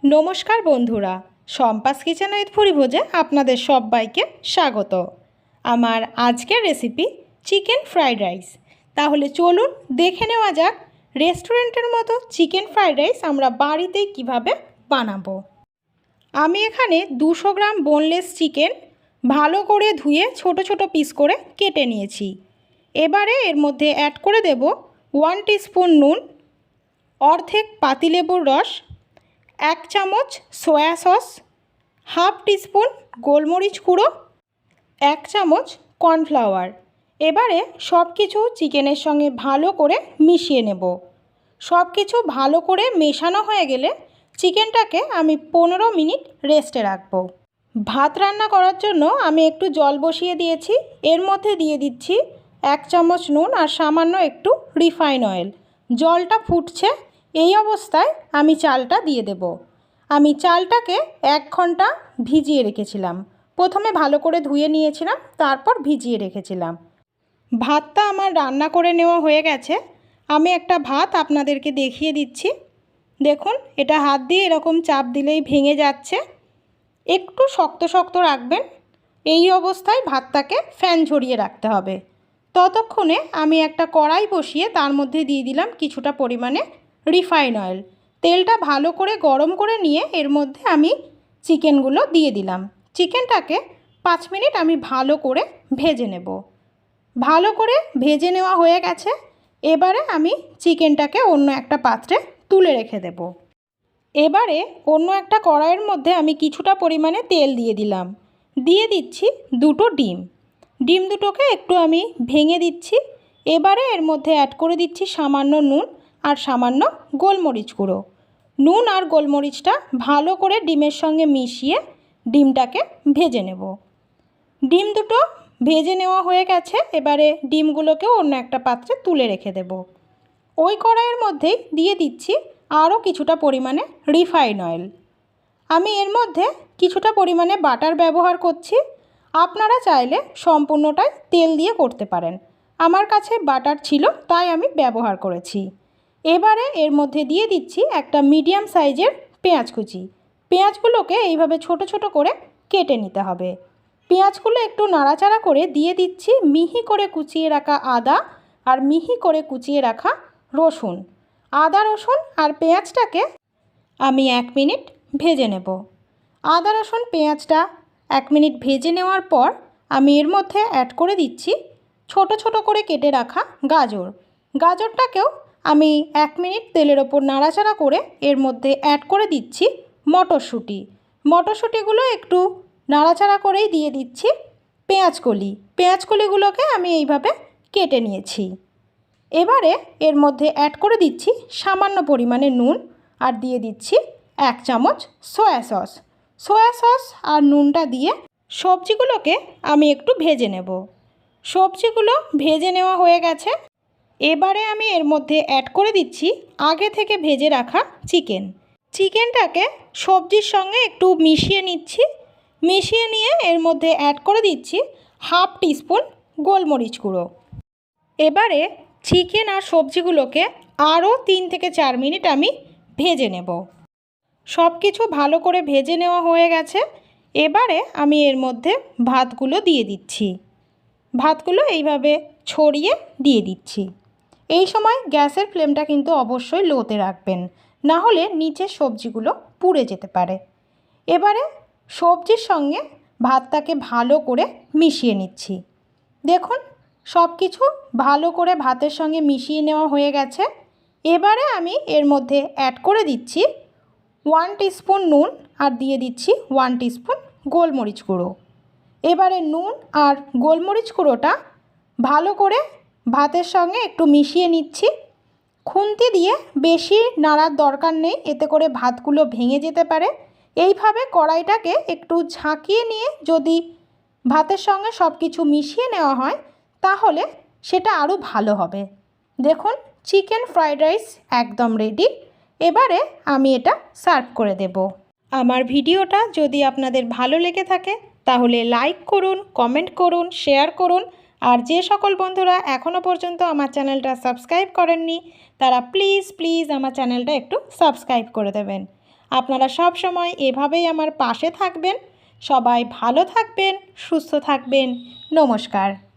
नमस्कार बंधुरा शम्पास kitchen with भुरिभोजे आपनादेर सब्बाइके स्वागत। आमार आजकेर रेसिपि चिकेन फ्राइड राइस। ताहले चलुन देखे नेওয়া যাক रेस्टुरेंटेर मतो चिकेन फ्राइड राइस आमरा बाड़ीतेই किभाबे बानाबो। आमी एखाने 200 ग्राम बोनलेस चिकेन भालो करे धुए छोटो छोटो पिस करे केटे निয়েছি। एबारे एर मধ্যে ऐड करे देब 1 टीस्पुन नुन, अर्धेक पातिलेबुर रस, 1 चामच सोया सस, हाफ टीस्पुन गोलमरिच गुঁড়ো, 1 चामच कर्नफ्लावर। एबारे सब किछु चिकेनेर संगे भालो करे मिशिए नेब। सब किछु भालो करे मेशानो हये गेले चिकेनटाके आमी 15 मिनिट रेस्टे राखबो। भात रान्ना करार जोन्नो आमी एकटु जल बसिए दिएछि। एर मধ্যে दिए दिচ্ছি 1 चामच नुन और सामान्य एकटु रिफाइन अয়েল। जलटा फुटছে এই অবস্থায় আমি চালটা দিয়ে দেব। আমি চালটাকে 1 ঘন্টা ভিজিয়ে রেখেছিলাম। প্রথমে ভালো করে ধুয়ে নিয়েছিলাম, তারপর ভিজিয়ে রেখেছিলাম। ভাতটা আমার রান্না করে নেওয়া হয়ে গেছে। আমি একটা ভাত আপনাদেরকে দেখিয়ে দিচ্ছি। দেখুন, এটা হাত দিয়ে এরকম চাপ দিলেই ভেঙে যাচ্ছে। একটু শক্ত শক্ত রাখবেন। এই অবস্থায় ভাতটাকে ফ্যান ঝরিয়ে রাখতে হবে। ততক্ষণে আমি একটা কড়াই বসিয়ে তার মধ্যে দিয়ে দিলাম কিছুটা পরিমাণে রিফাইন অয়েল। তেলটা ভালো করে গরম করে নিয়ে এর মধ্যে আমি চিকেনগুলো দিয়ে দিলাম। চিকেনটাকে 5 মিনিট আমি ভালো করে ভেজে নেব। ভালো করে ভেজে নেওয়া হয়ে গেছে। এবারে আমি চিকেনটাকে অন্য একটা পাত্রে তুলে রেখে দেব। এবারে অন্য একটা কড়াইয়ের মধ্যে আমি কিছুটা পরিমাণে তেল দিয়ে দিলাম। দিয়ে দিচ্ছি দুটো ডিম। ডিম দুটোকে একটু আমি ভেঙে দিচ্ছি। এবারে এর মধ্যে অ্যাড করে দিচ্ছি সামান্য নুন আর সামান্য গোলমরিচ গুঁড়ো। নুন আর গোলমরিচটা ভালো করে ডিমের সঙ্গে মিশিয়ে ডিমটাকে ভেজে নেব। ডিম দুটো ভেজে নেওয়া হয়ে গেছে। এবারে ডিমগুলোকেও অন্য একটা পাত্রে তুলে রেখে দেব। ওই কড়াইয়ের মধ্যেই দিয়ে দিচ্ছি আরও কিছুটা পরিমাণে রিফাইন অয়েল। আমি এর মধ্যে কিছুটা পরিমাণে বাটার ব্যবহার করছি। আপনারা চাইলে সম্পূর্ণটাই তেল দিয়ে করতে পারেন। আমার কাছে বাটার ছিল, তাই আমি ব্যবহার করেছি। এবারে এর মধ্যে দিয়ে দিচ্ছি একটা মিডিয়াম সাইজের পেঁয়াজ কুচি। পেঁয়াজগুলোকে এইভাবে ছোট ছোট করে কেটে নিতে হবে। পেঁয়াজগুলো একটু নাড়াচাড়া করে দিয়ে দিচ্ছি মিহি করে কুচিয়ে রাখা আদা আর মিহি করে কুচিয়ে রাখা রসুন। আদা রসুন আর পেঁয়াজটাকে আমি 1 মিনিট ভেজে নেব। আদা রসুন পেঁয়াজটা 1 মিনিট ভেজে নেওয়ার পর আমি এর মধ্যে অ্যাড করে দিচ্ছি ছোট ছোট করে কেটে রাখা গাজর। গাজরটাকেও আমি 1 মিনিট তেলের ওপর নাড়াচাড়া করে এর মধ্যে অ্যাড করে দিচ্ছি মটরশুঁটি। মটরশুঁটিগুলো একটু নাড়াচাড়া করেই দিয়ে দিচ্ছি পেঁয়াজকলি। পেঁয়াজকলিগুলোকে আমি এইভাবে কেটে নিয়েছি। এবারে এর মধ্যে অ্যাড করে দিচ্ছি সামান্য পরিমাণে নুন আর দিয়ে দিচ্ছি 1 চামচ সয়া সস। সয়া সস আর নুনটা দিয়ে সবজিগুলোকে আমি একটু ভেজে নেব। সবজিগুলো ভেজে নেওয়া হয়ে গেছে। এবারে আমি এর মধ্যে অ্যাড করে দিচ্ছি আগে থেকে ভেজে রাখা চিকেন। চিকেনটাকে সবজির সঙ্গে একটু মিশিয়ে নিচ্ছি। মিশিয়ে নিয়ে এর মধ্যে অ্যাড করে দিচ্ছি হাফ টিস্পুন গোলমরিচ গুঁড়ো। এবারে চিকেন আর সবজিগুলোকে আরও 3 থেকে 4 মিনিট আমি ভেজে নেব। সব কিছু ভালো করে ভেজে নেওয়া হয়ে গেছে। এবারে আমি এর মধ্যে ভাতগুলো দিয়ে দিচ্ছি। ভাতগুলো এইভাবে ছড়িয়ে দিয়ে দিচ্ছি। এই সময় গ্যাসের ফ্লেমটা কিন্তু অবশ্যই লোতে রাখবেন, না হলে নিচের সবজিগুলো পুড়ে যেতে পারে। এবারে সবজির সঙ্গে ভাতটাকে ভালো করে মিশিয়ে নিচ্ছি। দেখুন, সব কিছু ভালো করে ভাতের সঙ্গে মিশিয়ে নেওয়া হয়ে গেছে। এবারে আমি এর মধ্যে অ্যাড করে দিচ্ছি 1 টিস্পুন নুন আর দিয়ে দিচ্ছি 1 টিস্পুন গোলমরিচ গুঁড়ো। এবারে নুন আর গোলমরিচ গুঁড়োটা ভালো করে ভাতের সঙ্গে একটু মিশিয়ে নিচ্ছি। খুন্তি দিয়ে বেশি নাড়ার দরকার নেই, এতে করে ভাতগুলো ভেঙে যেতে পারে। এইভাবে কড়াইটাকে একটু ঝাঁকিয়ে নিয়ে যদি ভাতের সঙ্গে সব কিছু মিশিয়ে নেওয়া হয় তাহলে সেটা আরও ভালো হবে। দেখুন, চিকেন ফ্রাইড রাইস একদম রেডি। এবারে আমি এটা সার্ভ করে দেব। আমার ভিডিওটা যদি আপনাদের ভালো লেগে থাকে তাহলে লাইক করুন, কমেন্ট করুন, শেয়ার করুন। আর যে সকল বন্ধুরা এখনও পর্যন্ত আমার চ্যানেলটা সাবস্ক্রাইব করেননি তারা প্লিজ আমার চ্যানেলটা একটু সাবস্ক্রাইব করে দেবেন। আপনারা সব সময় এভাবেই আমার পাশে থাকবেন। সবাই ভালো থাকবেন, সুস্থ থাকবেন। নমস্কার।